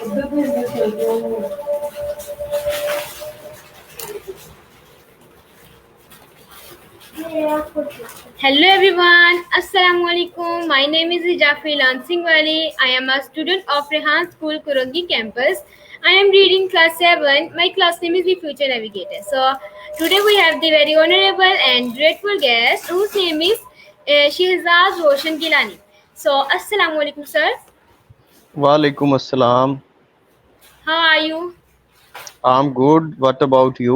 Hello everyone, Assalamu alaikum. My name is Hijafi Lansingwali. I am a student of Rehan School, Kurangi campus. I am reading class 7. My class name is The Future Navigator. So today we have the very honorable and grateful guest whose name is Shehzad Roshan Gilani. So Assalamu alaikum sir. Walaikum assalam. How are you? I'm good. What about you?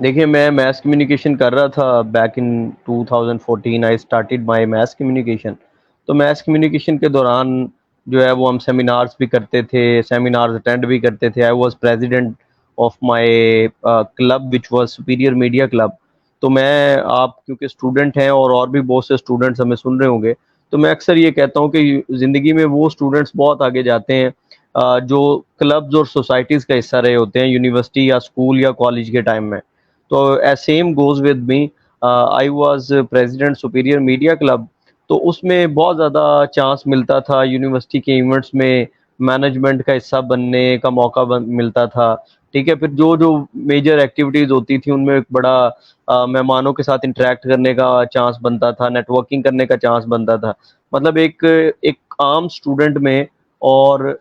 دیکھیے میں mass communication کر رہا تھا back in 2014 I started my mass communication. تو mass communication کے دوران جو ہے وہ ہم سیمینارز بھی کرتے تھے, سیمینارز اٹینڈ بھی کرتے تھے. I was president of my club which was superior media club. تو میں, آپ کیونکہ اسٹوڈنٹ ہیں اور بھی بہت سے اسٹوڈنٹس ہمیں سن رہے ہوں گے, تو میں اکثر یہ کہتا ہوں کہ زندگی میں وہ اسٹوڈنٹس بہت آگے جاتے ہیں جو کلبز اور سوسائٹیز کا حصہ رہے ہوتے ہیں یونیورسٹی یا اسکول یا کالج کے ٹائم میں. تو same goes with me, I was president superior media club. تو اس میں بہت زیادہ چانس ملتا تھا یونیورسٹی کے ایونٹس میں مینجمنٹ کا حصہ بننے کا موقع ملتا تھا. ٹھیک ہے, پھر جو میجر ایکٹیویٹیز ہوتی تھی ان میں ایک بڑا مہمانوں کے ساتھ انٹریکٹ کرنے کا چانس بنتا تھا, نیٹ ورکنگ کرنے کا چانس بنتا تھا. مطلب ایک عام اسٹوڈنٹ میں اور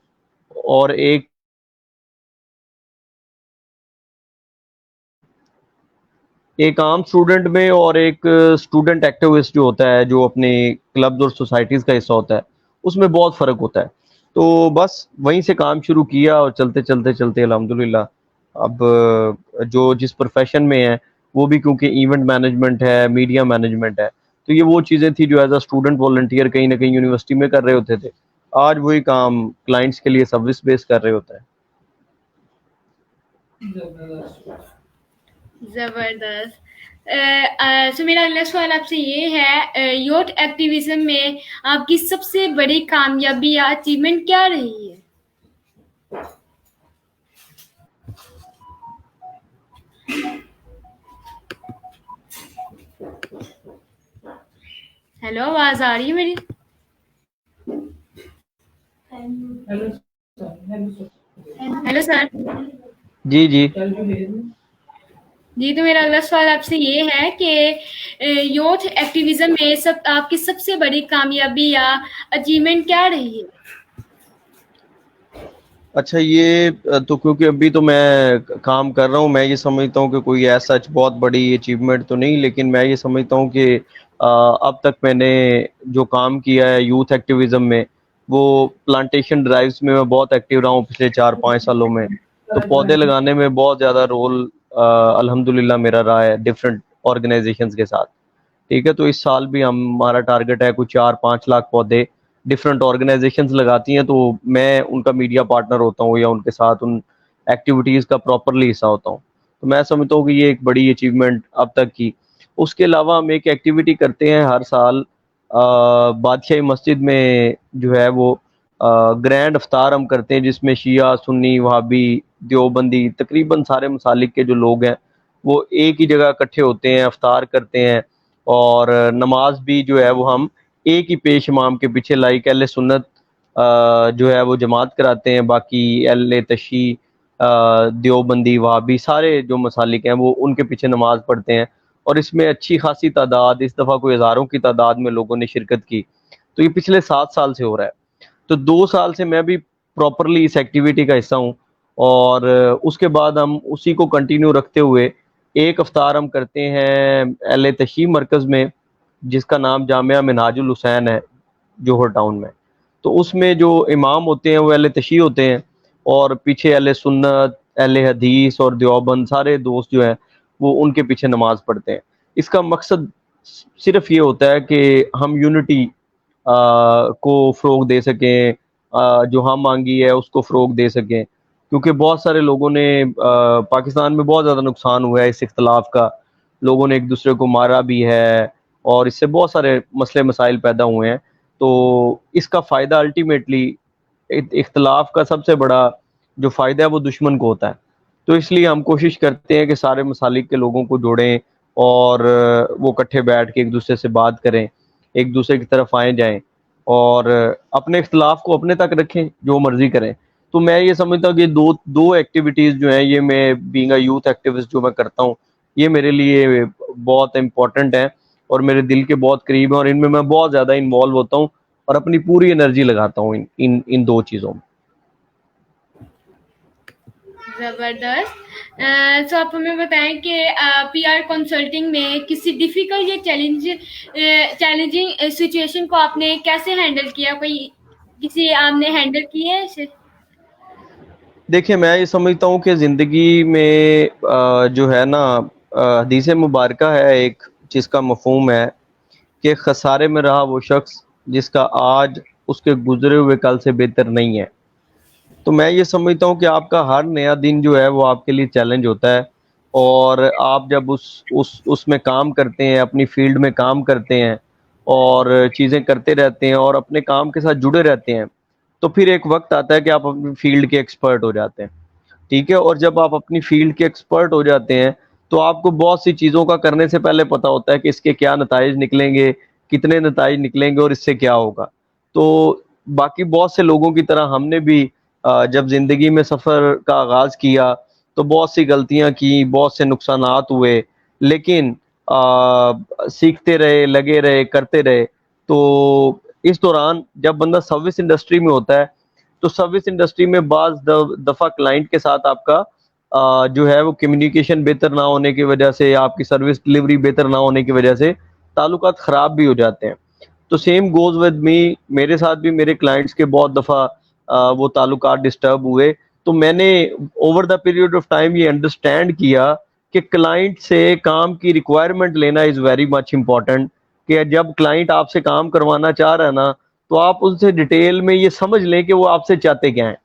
ایک عام اسٹوڈنٹ میں اور ایک اسٹوڈنٹ ایکٹیوسٹ جو ہوتا ہے, جو اپنے کلبز اور سوسائٹیز کا حصہ ہوتا ہے, اس میں بہت فرق ہوتا ہے. تو بس وہیں سے کام شروع کیا اور چلتے چلتے چلتے الحمدللہ اب جو جس پروفیشن میں ہے وہ بھی کیونکہ ایونٹ مینجمنٹ ہے, میڈیا مینجمنٹ ہے, تو یہ وہ چیزیں تھی جو ایز اے اسٹوڈنٹ والنٹیئر کہیں نہ کہیں یونیورسٹی میں کر رہے ہوتے تھے. آج وہی کام کلائنٹس کے لیے سروس بیس کر رہے ہوتا ہے. زبردست. سو میرا اگلا سوال آپ سے یہ ہے, یوتھ ایکٹیویزم میں آپ کی سب سے بڑی کامیابی یا اچیومنٹ کیا رہی ہے؟ ہیلو, آواز آ رہی ہے میری؟ Hello sir. جی جی جی, تو میرا اگلا سوال آپ سے یہ ہے کہ یوتھ ایکٹیویزم میں آپ کی سب سے بڑی کامیابی یا اچیومنٹ کیا رہی ہے؟ اچھا, یہ تو کیونکہ ابھی تو میں کام کر رہا ہوں, میں یہ سمجھتا ہوں کہ کوئی ایسا بہت بڑی اچیومنٹ تو نہیں, لیکن میں یہ سمجھتا ہوں کہ اب تک میں نے جو کام کیا ہے یوتھ ایکٹیویزم میں, وہ پلانٹیشن ڈرائیوز میں بہت ایکٹیو رہا ہوں پچھلے 4-5 سالوں میں. تو پودے لگانے میں بہت زیادہ رول الحمدللہ میرا رہا ہے ڈفرینٹ آرگنائزیشنز کے ساتھ. ٹھیک ہے, تو اس سال بھی ہمارا ٹارگٹ ہے کچھ 4-5 لاکھ پودے ڈفرینٹ آرگنائزیشنز لگاتی ہیں, تو میں ان کا میڈیا پارٹنر ہوتا ہوں یا ان کے ساتھ ان ایکٹیویٹیز کا پراپرلی حصہ ہوتا ہوں. تو میں سمجھتا ہوں کہ یہ ایک بڑی اچیومنٹ اب تک کی. اس کے علاوہ ہم ایک ایکٹیویٹی کرتے ہیں ہر سال, بادشاہی مسجد میں جو ہے وہ گرینڈ افطار ہم کرتے ہیں, جس میں شیعہ, سنی, وہابی, دیوبندی, تقریباً سارے مسالک کے جو لوگ ہیں وہ ایک ہی جگہ اکٹھے ہوتے ہیں, افطار کرتے ہیں. اور نماز بھی جو ہے وہ ہم ایک ہی پیش امام کے پیچھے, لائک اہل سنت جو ہے وہ جماعت کراتے ہیں, باقی اہل تشیع, دیوبندی, وہابی, سارے جو مسالک ہیں وہ ان کے پیچھے نماز پڑھتے ہیں. اور اس میں اچھی خاصی تعداد, اس دفعہ کوئی ہزاروں کی تعداد میں لوگوں نے شرکت کی. تو یہ پچھلے 7 سال سے ہو رہا ہے. تو 2 سال سے میں بھی پراپرلی اس ایکٹیویٹی کا حصہ ہوں, اور اس کے بعد ہم اسی کو کنٹینیو رکھتے ہوئے ایک افطار ہم کرتے ہیں اہل تشیع مرکز میں, جس کا نام جامعہ منہاج الحسین ہے جوہر ٹاؤن میں. تو اس میں جو امام ہوتے ہیں وہ اہل تشیع ہوتے ہیں, اور پیچھے اہل سنت, اہل حدیث اور دیوبند سارے دوست جو ہیں وہ ان کے پیچھے نماز پڑھتے ہیں. اس کا مقصد صرف یہ ہوتا ہے کہ ہم یونٹی کو فروغ دے سکیں, جو ہم مانگی ہے اس کو فروغ دے سکیں, کیونکہ بہت سارے لوگوں نے پاکستان میں بہت زیادہ نقصان ہوا ہے اس اختلاف کا. لوگوں نے ایک دوسرے کو مارا بھی ہے, اور اس سے بہت سارے مسئلے مسائل پیدا ہوئے ہیں. تو اس کا فائدہ الٹیمیٹلی, اختلاف کا سب سے بڑا جو فائدہ ہے وہ دشمن کو ہوتا ہے. تو اس لیے ہم کوشش کرتے ہیں کہ سارے مسالک کے لوگوں کو جوڑیں, اور وہ اکٹھے بیٹھ کے ایک دوسرے سے بات کریں, ایک دوسرے کی طرف آئیں جائیں, اور اپنے اختلاف کو اپنے تک رکھیں, جو مرضی کریں. تو میں یہ سمجھتا ہوں کہ دو ایکٹیویٹیز جو ہیں, یہ میں بینگ اے یوتھ ایکٹیوسٹ جو میں کرتا ہوں, یہ میرے لیے بہت امپورٹنٹ ہیں اور میرے دل کے بہت قریب ہیں, اور ان میں بہت زیادہ انوالو ہوتا ہوں اور اپنی پوری انرجی لگاتا ہوں ان 2 چیزوں میں. زبردست. سو آپ ہمیں بتائیں کہ پی آر کنسلٹنگ میں کسی ڈیفیکلٹ یا چیلنجنگ سچویشن کو آپ نے کیسے ہینڈل کیا؟ کسی آپ نے ہینڈل کی ہے اسے؟ دیکھیں, میں یہ سمجھتا ہوں کہ زندگی میں جو ہے نا, حدیث مبارکہ ہے ایک جس کا مفہوم ہے کہ خسارے میں رہا وہ شخص جس کا آج اس کے گزرے ہوئے کل سے بہتر نہیں ہے. تو میں یہ سمجھتا ہوں کہ آپ کا ہر نیا دن جو ہے وہ آپ کے لیے چیلنج ہوتا ہے، اور آپ جب اس میں کام کرتے ہیں، اپنی فیلڈ میں کام کرتے ہیں اور چیزیں کرتے رہتے ہیں اور اپنے کام کے ساتھ جڑے رہتے ہیں، تو پھر ایک وقت آتا ہے کہ آپ اپنی فیلڈ کے ایکسپرٹ ہو جاتے ہیں. ٹھیک ہے، اور جب آپ اپنی فیلڈ کے ایکسپرٹ ہو جاتے ہیں تو آپ کو بہت سی چیزوں کا کرنے سے پہلے پتہ ہوتا ہے کہ اس کے کیا نتائج نکلیں گے، کتنے نتائج نکلیں گے اور اس سے کیا ہوگا. تو باقی بہت سے لوگوں کی طرح ہم نے بھی جب زندگی میں سفر کا آغاز کیا تو بہت سی غلطیاں کی، بہت سے نقصانات ہوئے، لیکن سیکھتے رہے، لگے رہے، کرتے رہے. تو اس دوران جب بندہ سروس انڈسٹری میں ہوتا ہے تو سروس انڈسٹری میں بعض دفعہ کلائنٹ کے ساتھ آپ کا جو ہے وہ کمیونیکیشن بہتر نہ ہونے کی وجہ سے، آپ کی سروس ڈلیوری بہتر نہ ہونے کی وجہ سے تعلقات خراب بھی ہو جاتے ہیں. تو سیم گوز ود می، میرے ساتھ بھی میرے کلائنٹس کے بہت دفعہ وہ تعلقات ڈسٹرب ہوئے. تو میں نے over the period of time یہ انڈرسٹینڈ کیا کہ کلائنٹ سے کام کی ریکوائرمنٹ لینا از ویری مچ امپورٹنٹ. کہ جب کلائنٹ آپ سے کام کروانا چاہ رہا ہے نا، تو آپ ان سے ڈیٹیل میں یہ سمجھ لیں کہ وہ آپ سے چاہتے کیا ہیں،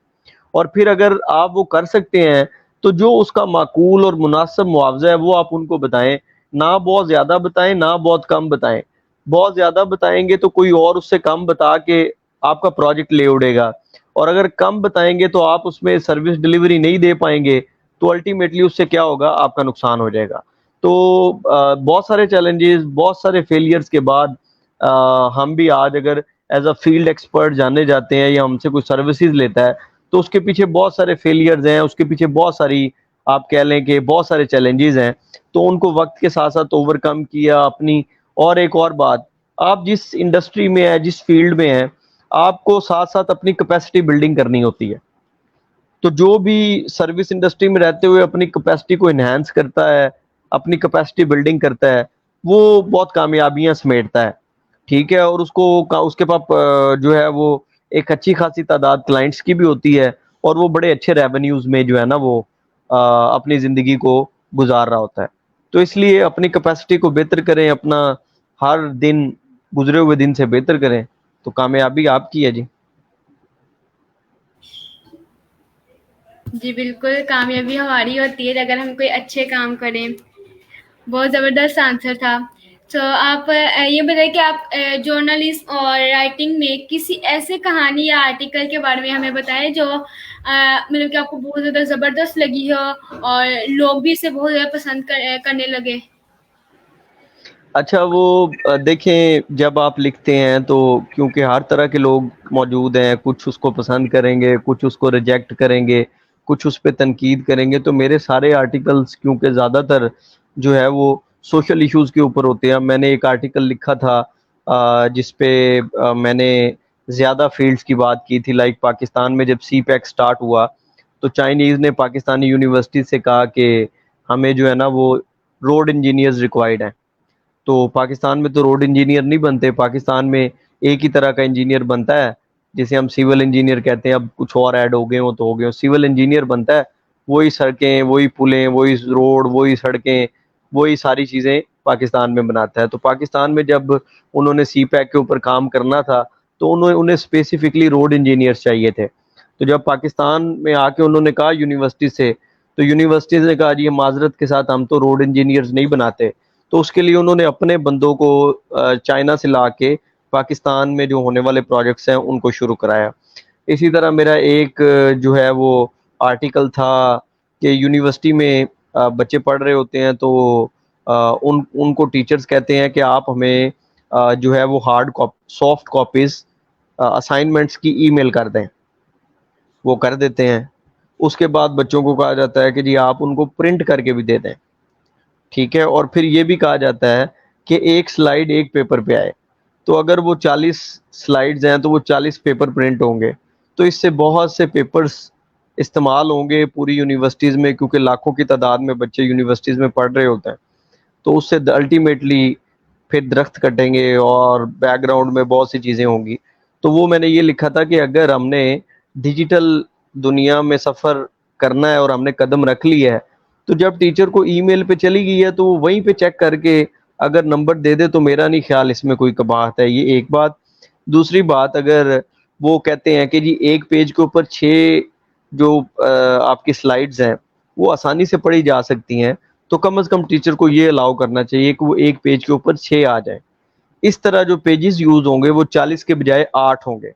اور پھر اگر آپ وہ کر سکتے ہیں تو جو اس کا معقول اور مناسب معاوضہ ہے وہ آپ ان کو بتائیں. نہ بہت زیادہ بتائیں، نہ بہت کم بتائیں. بہت زیادہ بتائیں گے تو کوئی اور اس سے کم بتا کے آپ کا پروجیکٹ لے اڑے گا، اور اگر کم بتائیں گے تو آپ اس میں سروس ڈلیوری نہیں دے پائیں گے، تو الٹیمیٹلی اس سے کیا ہوگا، آپ کا نقصان ہو جائے گا. تو بہت سارے چیلنجز، بہت سارے فیلئرز کے بعد ہم بھی آج اگر ایز اے فیلڈ ایکسپرٹ جانے جاتے ہیں یا ہم سے کوئی سروسز لیتا ہے تو اس کے پیچھے بہت سارے فیلئرز ہیں، اس کے پیچھے بہت ساری، آپ کہہ لیں کہ بہت سارے چیلنجز ہیں. تو ان کو وقت کے ساتھ ساتھ اوور کم کیا اپنی. اور ایک اور بات، آپ جس انڈسٹری میں ہیں، جس فیلڈ میں ہیں، آپ کو ساتھ ساتھ اپنی کیپیسٹی بلڈنگ کرنی ہوتی ہے. تو جو بھی سروس انڈسٹری میں رہتے ہوئے اپنی کیپیسٹی کو انہینس کرتا ہے، اپنی کیپیسٹی بلڈنگ کرتا ہے، وہ بہت کامیابیاں سمیٹتا ہے. ٹھیک ہے، اور اس کے پاس جو ہے وہ ایک اچھی خاصی تعداد کلائنٹس کی بھی ہوتی ہے، اور وہ بڑے اچھے ریونیوز میں جو ہے نا وہ اپنی زندگی کو گزار رہا ہوتا ہے. تو اس لیے اپنی کیپیسٹی کو بہتر کریں، اپنا ہر دن گزرے ہوئے دن سے بہتر کریں، تو کامیابی آپ کی ہے جی. جی بالکل، کامیابی ہماری ہوتی ہے اگر ہم کوئی اچھے کام کریں. بہت زبردست آنسر تھا. تو آپ یہ بتائیں کہ آپ جرنلسٹ اور رائٹنگ میں کسی ایسے کہانی یا آرٹیکل کے بارے میں ہمیں بتائیں جو مطلب کہ آپ کو بہت زیادہ زبردست لگی ہو اور لوگ بھی اسے بہت زیادہ پسند کرنے لگے. اچھا، وہ دیکھیں، جب آپ لکھتے ہیں تو کیونکہ ہر طرح کے لوگ موجود ہیں، کچھ اس کو پسند کریں گے، کچھ اس کو ریجیکٹ کریں گے، کچھ اس پہ تنقید کریں گے. تو میرے سارے آرٹیکلز کیونکہ زیادہ تر جو ہے وہ سوشل ایشوز کے اوپر ہوتے ہیں. میں نے ایک آرٹیکل لکھا تھا جس پہ میں نے زیادہ فیلڈز کی بات کی تھی. لائک پاکستان میں جب سی پیک سٹارٹ ہوا تو چائنیز نے پاکستانی یونیورسٹی سے کہا کہ ہمیں جو ہے نا وہ روڈ انجینئرز ریکوائرڈ ہیں. تو پاکستان میں تو روڈ انجینئر نہیں بنتے، پاکستان میں ایک ہی طرح کا انجینئر بنتا ہے جسے ہم سول انجینئر کہتے ہیں. اب کچھ اور ایڈ ہو گئے ہوں تو ہو گئے ہوں. سول انجینئر بنتا ہے وہی سڑکیں، وہی پلیں، وہی روڈ، وہی سڑکیں، وہی ساری چیزیں پاکستان میں بناتا ہے. تو پاکستان میں جب انہوں نے سی پیک کے اوپر کام کرنا تھا تو انہیں اسپیسیفکلی روڈ انجینئرز چاہیے تھے. تو جب پاکستان میں آ کے انہوں نے کہا یونیورسٹی سے، تو یونیورسٹیز نے کہا جی معذرت کے ساتھ ہم تو روڈ انجینئرز نہیں بناتے. تو اس کے لیے انہوں نے اپنے بندوں کو چائنا سے لا کے پاکستان میں جو ہونے والے پروجیکٹس ہیں ان کو شروع کرایا. اسی طرح میرا ایک جو ہے وہ آرٹیکل تھا کہ یونیورسٹی میں بچے پڑھ رہے ہوتے ہیں تو ان کو ٹیچرز کہتے ہیں کہ آپ ہمیں جو ہے وہ سافٹ کاپیز اسائنمنٹس کی ای میل کر دیں. وہ کر دیتے ہیں. اس کے بعد بچوں کو کہا جاتا ہے کہ جی آپ ان کو پرنٹ کر کے بھی دے دیں. ٹھیک ہے، اور پھر یہ بھی کہا جاتا ہے کہ ایک سلائیڈ ایک پیپر پہ آئے. تو اگر وہ 40 سلائیڈز ہیں تو وہ 40 پیپر پرنٹ ہوں گے. تو اس سے بہت سے پیپرز استعمال ہوں گے پوری یونیورسٹیز میں، کیونکہ لاکھوں کی تعداد میں بچے یونیورسٹیز میں پڑھ رہے ہوتے ہیں. تو اس سے الٹیمیٹلی پھر درخت کٹیں گے اور بیک گراؤنڈ میں بہت سی چیزیں ہوں گی. تو وہ میں نے یہ لکھا تھا کہ اگر ہم نے ڈیجیٹل دنیا میں سفر کرنا ہے اور ہم نے قدم رکھ لی ہے تو جب ٹیچر کو ای میل پہ چلی گئی ہے تو وہ وہیں پہ چیک کر کے اگر نمبر دے دے تو میرا نہیں خیال اس میں کوئی قباحت ہے. یہ ایک بات. دوسری بات, اگر وہ کہتے ہیں کہ جی ایک پیج کے اوپر 6 جو آپ کی سلائڈز ہیں وہ آسانی سے پڑھی جا سکتی ہیں, تو کم از کم ٹیچر کو یہ الاؤ کرنا چاہیے کہ وہ ایک پیج کے اوپر 6 آ جائیں. اس طرح جو پیجز یوز ہوں گے وہ 40 کے بجائے 8 ہوں گے.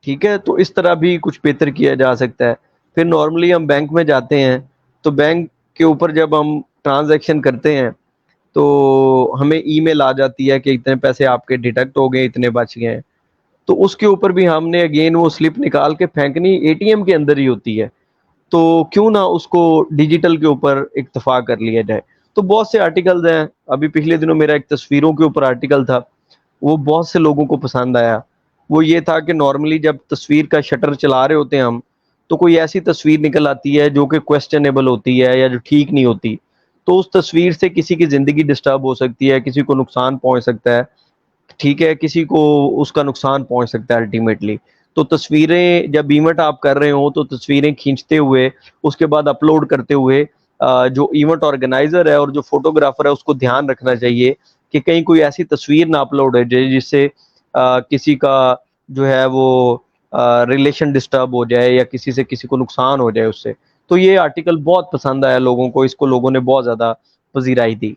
ٹھیک ہے, تو اس طرح بھی کچھ بہتر کیا جا سکتا ہے. پھر نارملی ہم بینک میں جاتے ہیں تو بینک کے اوپر جب ہم ٹرانزیکشن کرتے ہیں تو ہمیں ای میل آ جاتی ہے کہ اتنے پیسے آپ کے ڈیڈکٹ ہو گئے, اتنے بچ گئے ہیں. تو اس کے اوپر بھی ہم نے اگین وہ سلپ نکال کے پھینکنی اے ٹی ایم کے اندر ہی ہوتی ہے, تو کیوں نہ اس کو ڈیجیٹل کے اوپر اکتفا کر لیا جائے. تو بہت سے آرٹیکلز ہیں. ابھی پچھلے دنوں میرا ایک تصویروں کے اوپر آرٹیکل تھا, وہ بہت سے لوگوں کو پسند آیا. وہ یہ تھا کہ نارملی جب تصویر کا شٹر چلا رہے ہوتے ہیں ہم, تو کوئی ایسی تصویر نکل آتی ہے جو کہ کویسچنیبل ہوتی ہے یا جو ٹھیک نہیں ہوتی, تو اس تصویر سے کسی کی زندگی ڈسٹرب ہو سکتی ہے, کسی کو نقصان پہنچ سکتا ہے. ٹھیک ہے, کسی کو اس کا نقصان پہنچ سکتا ہے الٹیمیٹلی. تو تصویریں جب ایونٹ آپ کر رہے ہوں تو تصویریں کھینچتے ہوئے اس کے بعد اپلوڈ کرتے ہوئے جو ایونٹ آرگنائزر ہے اور جو فوٹوگرافر ہے اس کو دھیان رکھنا چاہیے کہ کہیں کوئی ایسی تصویر نہ اپلوڈ ہو جائے جس سے کسی کا جو ہے وہ ریلیشن ڈسٹرب ہو جائے یا کسی سے کسی کو نقصان ہو جائے اس سے. تو یہ آرٹیکل بہت پسند آیا لوگوں کو, اس کو لوگوں نے بہت زیادہ پذیرائی دی.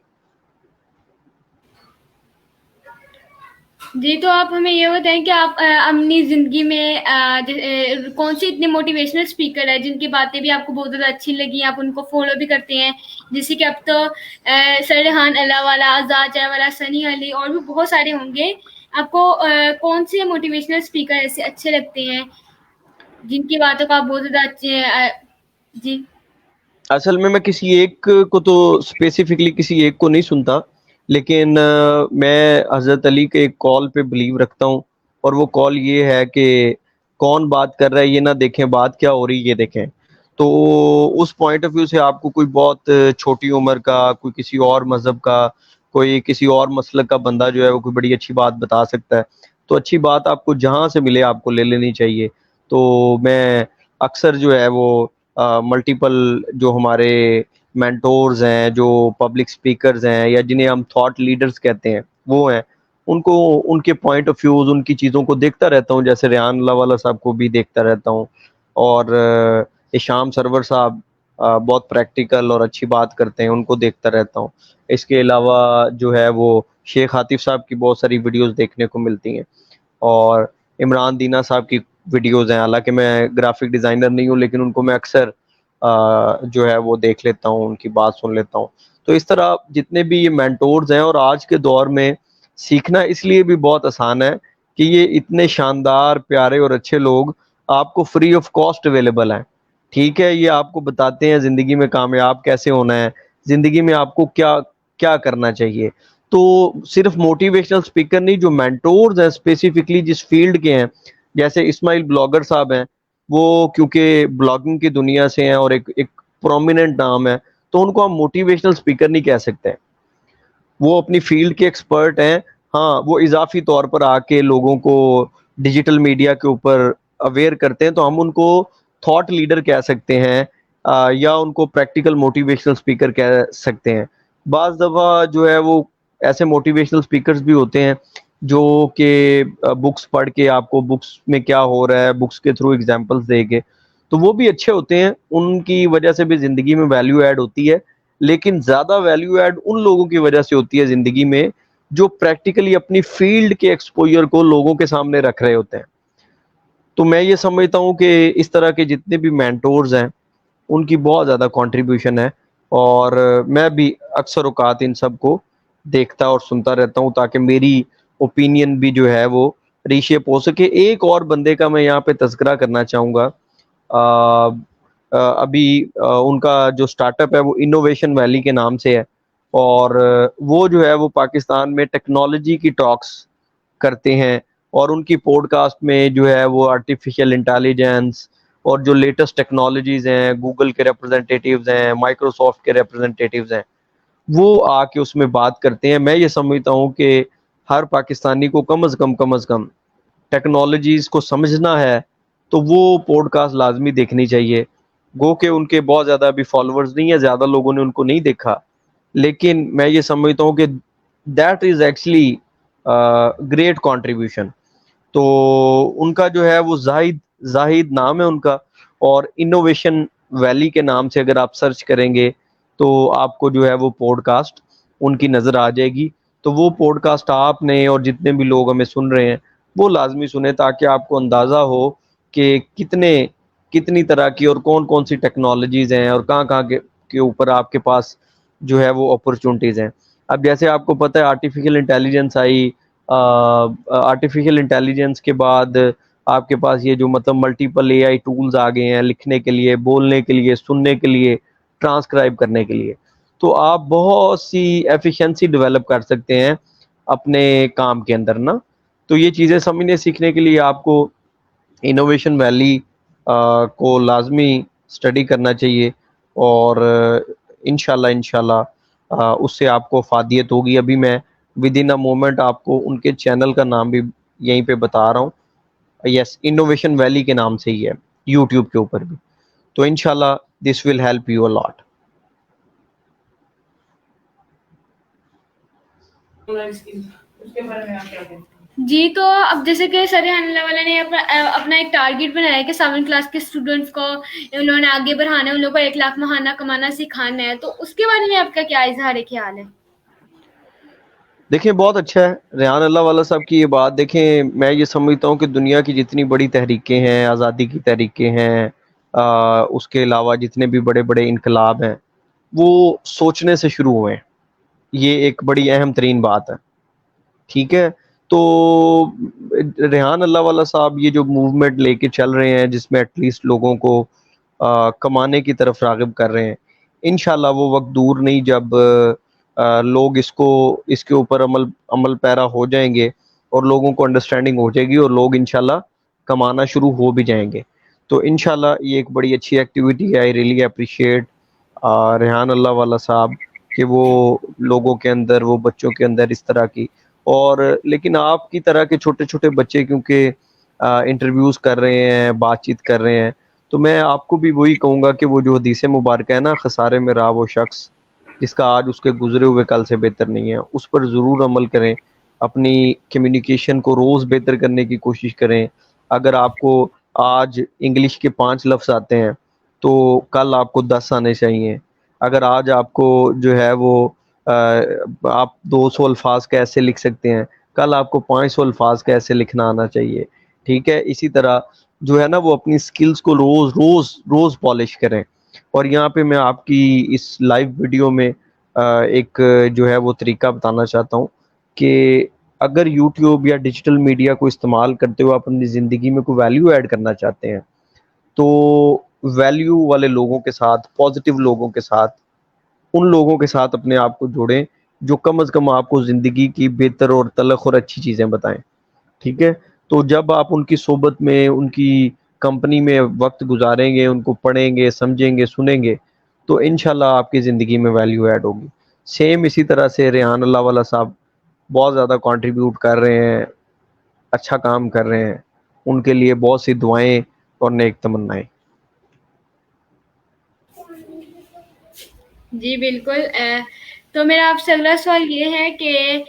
جی تو آپ ہمیں یہ بتائیں کہ آپ اپنی زندگی میں کون سی اتنے موٹیویشنل اسپیکر ہے جن کی باتیں بھی آپ کو بہت زیادہ اچھی لگی, آپ ان کو فالو بھی کرتے ہیں, جیسے کہ اب تو سر ریحان اللہ والا, آزاد چائے والا, سنی علی اور بھی بہت سارے ہوں گے. آپ کو کون سے موٹیویشنل اسپیکر ایسے اچھے لگتے ہیں جن کی باتوں کا آپ بہت زیادہ اچھے جی اصل میں کسی ایک کو تو اسپیسیفکلی کسی ایک کو نہیں سنتا, لیکن میں حضرت علی کے ایک کال پہ بلیو رکھتا ہوں, اور وہ کال یہ ہے کہ کون بات کر رہا ہے یہ نہ دیکھیں, بات کیا ہو رہی یہ دیکھیں. تو اس پوائنٹ آف ویو سے آپ کو کوئی بہت چھوٹی عمر کا, کوئی کسی اور مذہب کا, کوئی کسی اور مسلک کا بندہ جو ہے وہ کوئی بڑی اچھی بات بتا سکتا ہے. تو اچھی بات آپ کو جہاں سے ملے آپ کو لے لینی چاہیے. تو میں اکثر جو ہے وہ ملٹیپل جو ہمارے مینٹورز ہیں, جو پبلک سپیکرز ہیں, یا جنہیں ہم تھاٹ لیڈرز کہتے ہیں وہ ہیں, ان کو ان کے پوائنٹ آف ویوز, ان کی چیزوں کو دیکھتا رہتا ہوں. جیسے ریحان اللہ والا صاحب کو بھی دیکھتا رہتا ہوں, اور شام سرور صاحب بہت پریکٹیکل اور اچھی بات کرتے ہیں, ان کو دیکھتا رہتا ہوں. اس کے علاوہ جو ہے وہ شیخ عاطف صاحب کی بہت ساری ویڈیوز دیکھنے کو ملتی ہیں, اور عمران دینا صاحب کی ویڈیوز ہیں. حالانکہ میں گرافک ڈیزائنر نہیں ہوں, لیکن ان کو میں اکثر جو ہے وہ دیکھ لیتا ہوں, ان کی بات سن لیتا ہوں. تو اس طرح جتنے بھی یہ مینٹورز ہیں, اور آج کے دور میں سیکھنا اس لیے بھی بہت آسان ہے کہ یہ اتنے شاندار, پیارے اور اچھے لوگ آپ کو فری آف کاسٹ اویلیبل ہیں. ٹھیک ہے, یہ آپ کو بتاتے ہیں زندگی میں کامیاب کیسے ہونا ہے, زندگی میں آپ کو کیا کیا کرنا چاہیے. تو صرف موٹیویشنل اسپیکر نہیں, جو مینٹورز ہیں اسپیسیفکلی جس فیلڈ کے ہیں, جیسے اسماعیل بلاگر صاحب ہیں, وہ کیونکہ بلاگنگ کی دنیا سے ہیں اور ایک پرومیننٹ نام ہے, تو ان کو ہم موٹیویشنل اسپیکر نہیں کہہ سکتے. وہ اپنی فیلڈ کے ایکسپرٹ ہیں. ہاں, وہ اضافی طور پر آ کے لوگوں کو ڈیجیٹل میڈیا کے اوپر اویئر کرتے ہیں, تو ہم ان کو تھاٹ لیڈر کہہ سکتے ہیں, یا ان کو پریکٹیکل موٹیویشنل اسپیکر کہہ سکتے ہیں. بعض دفعہ جو ہے وہ ایسے موٹیویشنل اسپیکرز بھی ہوتے ہیں جو کہ بکس پڑھ کے آپ کو بکس میں کیا ہو رہا ہے بکس کے تھرو ایگزامپلس دے کے, تو وہ بھی اچھے ہوتے ہیں, ان کی وجہ سے بھی زندگی میں ویلیو ایڈ ہوتی ہے. لیکن زیادہ ویلیو ایڈ ان لوگوں کی وجہ سے ہوتی ہے زندگی میں جو پریکٹیکلی اپنی فیلڈ کے ایکسپوجر کو لوگوں کے سامنے رکھ رہے ہوتے ہیں. تو میں یہ سمجھتا ہوں کہ اس طرح کے جتنے بھی مینٹورز ہیں ان کی بہت زیادہ کنٹریبیوشن ہے, اور میں بھی اکثر اوقات ان سب کو دیکھتا اور سنتا رہتا ہوں تاکہ میری اوپینین بھی جو ہے وہ ریشیپ ہو سکے. ایک اور بندے کا میں یہاں پہ تذکرہ کرنا چاہوں گا. ابھی ان کا جو سٹارٹ اپ ہے وہ انوویشن ویلی کے نام سے ہے, اور وہ جو ہے وہ پاکستان میں ٹیکنالوجی کی ٹاکس کرتے ہیں, اور ان کی پوڈ کاسٹ میں جو ہے وہ آرٹیفیشیل انٹیلیجنس اور جو لیٹسٹ ٹیکنالوجیز ہیں, گوگل کے ریپرزنٹیٹیوز ہیں, مائکروسافٹ کے ریپرزنٹیٹیوز ہیں, وہ آ کے اس میں بات کرتے ہیں. میں یہ سمجھتا ہوں کہ ہر پاکستانی کو کم از کم ٹیکنالوجیز کو سمجھنا ہے تو وہ پوڈ کاسٹ لازمی دیکھنی چاہیے. گو کہ ان کے بہت زیادہ ابھی فالوورز نہیں ہے, زیادہ لوگوں نے ان کو نہیں دیکھا, لیکن میں یہ سمجھتا ہوں کہ that is actually great contribution. تو ان کا جو ہے وہ زاہد نام ہے ان کا, اور انوویشن ویلی کے نام سے اگر آپ سرچ کریں گے تو آپ کو جو ہے وہ پوڈ کاسٹ ان کی نظر آ جائے گی. تو وہ پوڈ کاسٹ آپ نے اور جتنے بھی لوگ ہمیں سن رہے ہیں وہ لازمی سنیں, تاکہ آپ کو اندازہ ہو کہ کتنی طرح کی اور کون کون سی ٹیکنالوجیز ہیں اور کہاں کہاں کے اوپر آپ کے پاس جو ہے وہ اپرچونٹیز ہیں. اب جیسے آپ کو پتہ ہے artificial intelligence I, artificial intelligence کے بعد آپ کے پاس یہ جو مطلب ملٹیپل اے آئی ٹولز آ گئے ہیں لکھنے کے لیے, بولنے کے لیے, سننے کے لیے, ٹرانسکرائب کرنے کے لیے. تو آپ بہت سی ایفیشنسی ڈیولپ کر سکتے ہیں اپنے کام کے اندر نا. تو یہ چیزیں سمجھنے سیکھنے کے لیے آپ کو انوویشن ویلی کو لازمی اسٹڈی کرنا چاہیے, اور انشاءاللہ اس سے آپ کو افادیت ہوگی. ابھی میں ود ان اے مومنٹ آپ کو ان کے چینل کا نام بھی یہیں پہ بتا رہا ہوں, یس انوویشن ویلی کے نام سے ہی ہے یوٹیوب کے اوپر بھی. تو انشاءاللہ دس ول ہیلپ یو اے لاٹ. جی تو اب جیسے کہ سر اللہ والا نے اپنا ایک ٹارگیٹ بنایا ہے کہ 7 کلاس کے اسٹوڈنٹس کو انہوں نے آگے بڑھانا ہے, ان لوگوں کو 1 لاکھ ماہانہ کمانا سکھانا ہے, تو اس کے بارے میں آپ کا کیا اظہار خیال ہے؟ دیکھیں بہت اچھا ہے ریحان اللہ والا صاحب کی یہ بات. دیکھیں میں یہ سمجھتا ہوں کہ دنیا کی جتنی بڑی تحریکیں ہیں, آزادی کی تحریکیں ہیں, اس کے علاوہ جتنے بھی بڑے بڑے انقلاب ہیں وہ سوچنے سے شروع ہوئے ہیں. یہ ایک بڑی اہم ترین بات ہے, ٹھیک ہے. تو ریحان اللہ والا صاحب یہ جو موومنٹ لے کے چل رہے ہیں جس میں ایٹ لیسٹ لوگوں کو کمانے کی طرف راغب کر رہے ہیں, انشاءاللہ وہ وقت دور نہیں جب لوگ اس کے اوپر عمل پیرا ہو جائیں گے اور لوگوں کو انڈرسٹینڈنگ ہو جائے گی اور لوگ انشاءاللہ کمانا شروع ہو بھی جائیں گے. تو انشاءاللہ یہ ایک بڑی اچھی ایکٹیویٹی ہے. آئی ریئلی اپریشیٹ ریحان اللہ والا صاحب کہ وہ لوگوں کے اندر, وہ بچوں کے اندر اس طرح کی, اور لیکن آپ کی طرح کے چھوٹے چھوٹے بچے کیونکہ انٹرویوز کر رہے ہیں, بات چیت کر رہے ہیں, تو میں آپ کو بھی وہی کہوں گا کہ وہ جو حدیث مبارکہ ہے نا, خسارے میں رہا وہ شخص جس کا آج اس کے گزرے ہوئے کل سے بہتر نہیں ہے, اس پر ضرور عمل کریں. اپنی کمیونیکیشن کو روز بہتر کرنے کی کوشش کریں. اگر آپ کو آج انگلش کے 5 لفظ آتے ہیں تو کل آپ کو 10 آنے چاہیے. اگر آج آپ کو جو ہے وہ آپ 200 الفاظ کیسے لکھ سکتے ہیں, کل آپ کو 500 الفاظ کیسے لکھنا آنا چاہیے, ٹھیک ہے. اسی طرح جو ہے نا وہ اپنی سکلز کو روز پالش کریں. اور یہاں پہ میں آپ کی اس لائیو ویڈیو میں ایک جو ہے وہ طریقہ بتانا چاہتا ہوں کہ اگر یوٹیوب یا ڈیجیٹل میڈیا کو استعمال کرتے ہوئے آپ اپنی زندگی میں کوئی ویلیو ایڈ کرنا چاہتے ہیں تو ویلیو والے لوگوں کے ساتھ, پازیٹیو لوگوں کے ساتھ, ان لوگوں کے ساتھ اپنے آپ کو جوڑیں جو کم از کم آپ کو زندگی کی بہتر اور تلخ اور اچھی چیزیں بتائیں, ٹھیک ہے. تو جب آپ ان کی صحبت میں, ان کی کمپنی میں وقت گزاریں گے, ان کو پڑھیں گے, سمجھیں گے, سنیں گے, تو انشاءاللہ آپ کی زندگی میں ویلیو ایڈ ہوگی. سیم اسی طرح سے ریحان اللہ والا صاحب بہت زیادہ کنٹریبیوٹ کر رہے ہیں, اچھا کام کر رہے ہیں, ان کے لیے بہت سی دعائیں اور نیک تمنائیں. جی بالکل. تو میرا آپ سے اگلا سوال یہ ہے کہ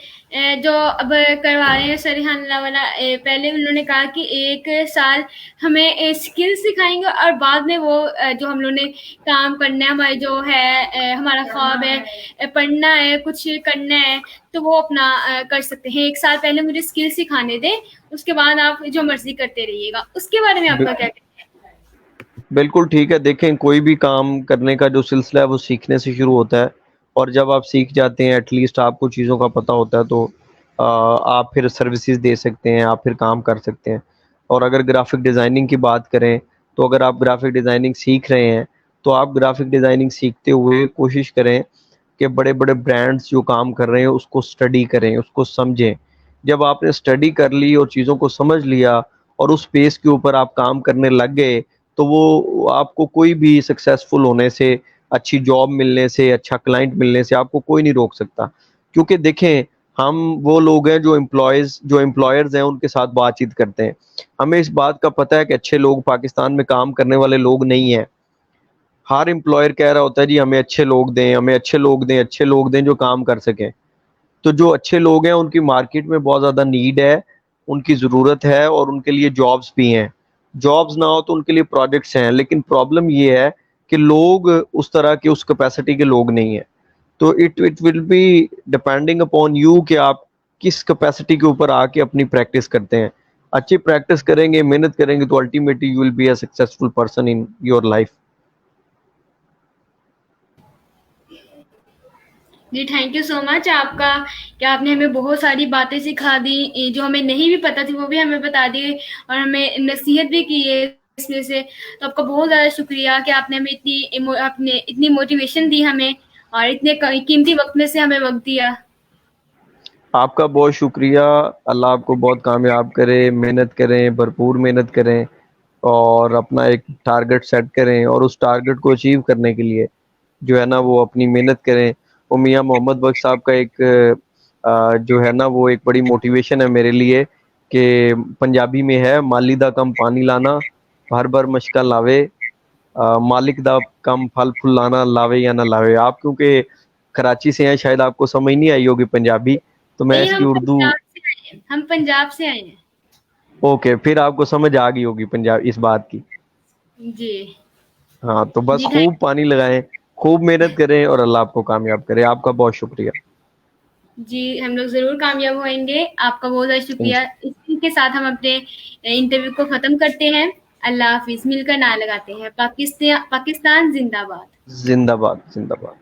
جو اب کروا رہے ہیں سر ریحان اللہ والا, پہلے انہوں نے کہا کہ 1 سال ہمیں اسکل سکھائیں گے اور بعد میں وہ جو ہم لوگوں نے کام کرنا ہے, ہمارے جو ہے ہمارا خواب ہے, پڑھنا ہے, کچھ کرنا ہے, تو وہ اپنا کر سکتے ہیں. 1 سال پہلے مجھے اسکل سکھانے دیں, اس کے بعد آپ جو مرضی کرتے رہیے گا. اس کے بارے میں آپ کا کیا کہنا ہے؟ بالکل ٹھیک ہے. دیکھیں کوئی بھی کام کرنے کا جو سلسلہ ہے وہ سیکھنے سے شروع ہوتا ہے, اور جب آپ سیکھ جاتے ہیں ایٹ لیسٹ آپ کو چیزوں کا پتہ ہوتا ہے تو آپ پھر سروسز دے سکتے ہیں, آپ پھر کام کر سکتے ہیں. اور اگر گرافک ڈیزائننگ کی بات کریں تو اگر آپ گرافک ڈیزائننگ سیکھ رہے ہیں تو آپ گرافک ڈیزائننگ سیکھتے ہوئے کوشش کریں کہ بڑے بڑے برانڈز جو کام کر رہے ہیں اس کو اسٹڈی کریں, اس کو سمجھیں. جب آپ نے اسٹڈی کر لی اور چیزوں کو سمجھ لیا اور اس بیس کے اوپر آپ کام کرنے لگ گئے تو وہ آپ کو کوئی بھی سکسیسفل ہونے سے, اچھی جاب ملنے سے, اچھا کلائنٹ ملنے سے آپ کو کوئی نہیں روک سکتا. کیونکہ دیکھیں ہم وہ لوگ ہیں جو امپلائرز ہیں ان کے ساتھ بات چیت کرتے ہیں. ہمیں اس بات کا پتہ ہے کہ اچھے لوگ پاکستان میں کام کرنے والے لوگ نہیں ہیں, ہر امپلائر کہہ رہا ہوتا ہے جی ہمیں اچھے لوگ دیں، ہمیں اچھے لوگ دیں، اچھے لوگ دیں جو کام کر سکیں. تو جو اچھے لوگ ہیں ان کی مارکیٹ میں بہت زیادہ نیڈ ہے، ان کی ضرورت ہے، اور ان کے لیے جابس بھی ہیں. جابس نہ ہو تو ان کے لیے پروجیکٹس ہیں، لیکن پرابلم یہ ہے کہ لوگ اس طرح کے اس کیپیسٹی کے لوگ نہیں ہیں. تو it will be depending upon you کہ آپ کس کیپیسٹی کے اوپر آ کے اپنی پریکٹس کرتے ہیں. اچھی پریکٹس کریں گے، محنت کریں گے تو ultimately you will be a successful person in your life. جی تھینک یو سو مچ آپ کا، کہ آپ نے ہمیں بہت ساری باتیں سکھا دی جو ہمیں نہیں بھی پتہ تھی وہ بھی ہمیں بتا دی، اور ہمیں نصیحت بھی کی ہے اس میں سے. تو آپ کا بہت زیادہ شکریہ کہ آپ نے ہمیں اتنی موٹیویشن دی ہمیں، اور اتنے قیمتی وقت میں سے ہمیں وقت دیا. آپ کا بہت شکریہ. اللہ آپ کو بہت کامیاب کرے. محنت کریں، بھرپور محنت کریں، اور اپنا ایک ٹارگٹ سیٹ کریں، اور اس ٹارگٹ کو اچیو کرنے کے لیے جو ہے نا وہ اپنی محنت کریں. وہ میاں محمد بخش صاحب کا ایک جو ہے نا وہ ایک بڑی موٹیویشن ہے میرے لیے، کہ پنجابی میں ہے مالی دا کم پانی لانا، ہر بر مشکل لاوے، مالک دا کم پھل پھول لانا، لاوے یا نہ لاوے. آپ کیونکہ کراچی سے ہیں، شاید آپ کو سمجھ نہیں آئی ہوگی پنجابی، تو میں نہیں، اس کی اردو. ہم پنجاب سے آئے ہیں. اوکے، پھر آپ کو سمجھ آ گئی ہوگی پنجاب اس بات کی. جی ہاں تو بس جی خوب پانی لگائیں، خوب محنت کریں، اور اللہ آپ کو کامیاب کرے. آپ کا بہت شکریہ. جی ہم لوگ ضرور کامیاب ہوئیں گے. آپ کا بہت بہت شکریہ. اسی کے ساتھ ہم اپنے انٹرویو کو ختم کرتے ہیں. اللہ حافظ. مل کر نعرہ لگاتے ہیں، پاکستان زندہ باد. زندہ باد، زندہ باد.